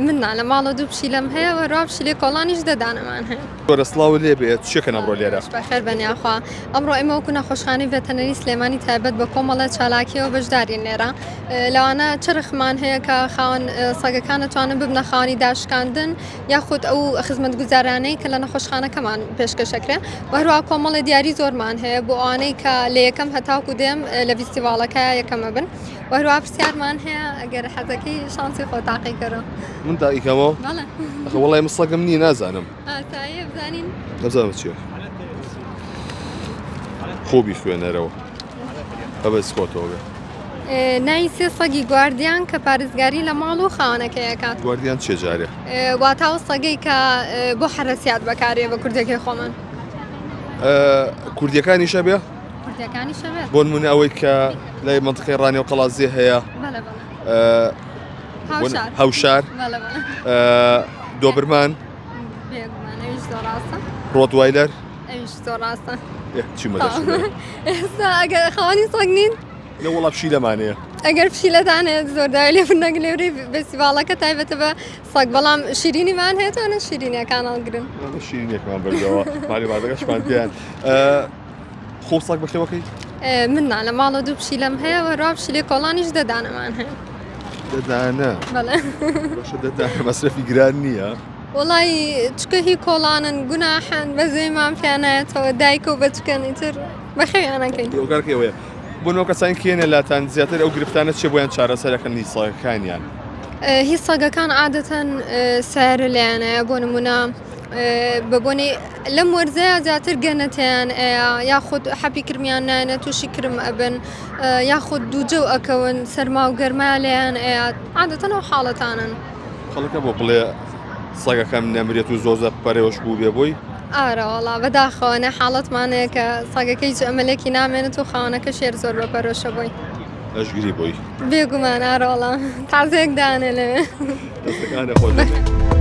منا لە ماڵە دوو پشی لەم هەیە و ڕوا پشیلێ کۆڵانیش دەدانەمان هەیە. گۆرە سڵاو لێ بێت چێکە ئەمڕۆ لێرە؟ بەخێر بەنیاخوا ئەمڕۆ ئێمە وەکو نەخۆشخانەی ڤێتەنەری سلێمانی تایبەت بە کۆمەڵە چالاکیەوە بەشدارین لێرە. لەوانە چرخمان هەیە کە خاوەن سەگەکان دەتوانن ببنە خاوەنی داشکاندن یاخود ئەو خزمەتگوزارانەی کە لە نەخۆشخانەکەمان پێشکەشەکرێ و هەروە کۆمەڵە دیاری زۆرمان هەیە بۆ ئەوانەی کە لە یەکەم هەتاوکو دێم لە فیستیڤاڵەکە یەکەمە بن و هەروە پرسیارمان هەیە ئەگەر حەزەکەی شانسی خۆ تاقیکەرەوە. من دایکەمەوە؟ بەڵێ. وەڵای من سەگم نی نازانم. ئاساییە بزانین؟ نەزانم چییە. خۆبی خوێنەرەوە. هەبەس خۆتەوە بێ. ناوی سێ سەگی گواردیان کە پارێزگاری لە ماڵ و خاوەنەکەی ئەکات. گواردیان چێ جارێ؟ واتاوە سەگەی کە بۆ حرەسیات بەکارێ بە کوردەکەی خۆمان. کوردیەکانیشە بێ؟ کوردیەکانیشە بێت. بۆ نمونە ئەوەی کە لای منتقەی ڕانی و قەڵازیە هەیە. بەڵێ بەڵێ. هەوشار. بەڵێ بەڵێ. دۆبرمان. بێگومان ئەویش زۆر ڕاستە. ڕۆتوایلەر. ئەویش زۆر ڕاستە. چی مەدەشتە؟ ئێستا ئەگەر خاوەنی سەگ نین؟ لە وەڵا پشی لەمانەیە. ئەگەر پشیلەتانێت زۆر داوای لێ بنەگە لێورەی فێستیڤاڵەکە تایبەتە بە سەگ بەڵام شیرینیمان هەیەتوانە شیرینیەکان هەڵگرن. شیرینێکمان بردەوە مالی بادەگەشمان پێیان. خۆ سەگ بەخێوەکەی؟ منا لە ماڵە دوو پشی لەم هەیە و ڕوا پشیلێ کۆڵانیش دەدانەمان هەیە. دەدانە؟ بەڵێ. باشە دەدانە مەسرەفی گران نییە؟ وڵی چکە هی کۆڵانن گوناحن بەزێمان پیانایەتەوە دایکە و بەچکەن ئیتر بەخێویانەکەین. ئۆگارکەوەیە. بۆنەوە کەسانی کێنە لاتان زیاتر ئەو گرفتانە چێ بۆیان چارەسەرەکەن سەگەکانیان؟ هیچ سەگەکان عادەتەن سارە لایەنەیە بۆ نمونە بەبوونی لەم وەرزەیە زیاتر گەنەتیان یاخود حەپی کرمیان نایەنە تووشی کرم ئەبن یاخود دووجە و ئەکەون سەرما و گەرمای لەیان عادەتەن ئەو حاڵەتانن. خەڵکە بۆ بڵێ سەگەکەم نەمرێت و زۆزە پەرێوەش بوو بێ بۆی؟ ئارەوەڵا بەداخەوەنە حاڵەتمانەیە کە سەگەکەی ئەمەلێکی نامێنێت و خاوەنەکە شێر زۆر بەپەرۆشە بووی. ئەشگری بۆی. بێگومان ئارەوەڵا تازێک دانێ لێ. دەستەکانە خۆ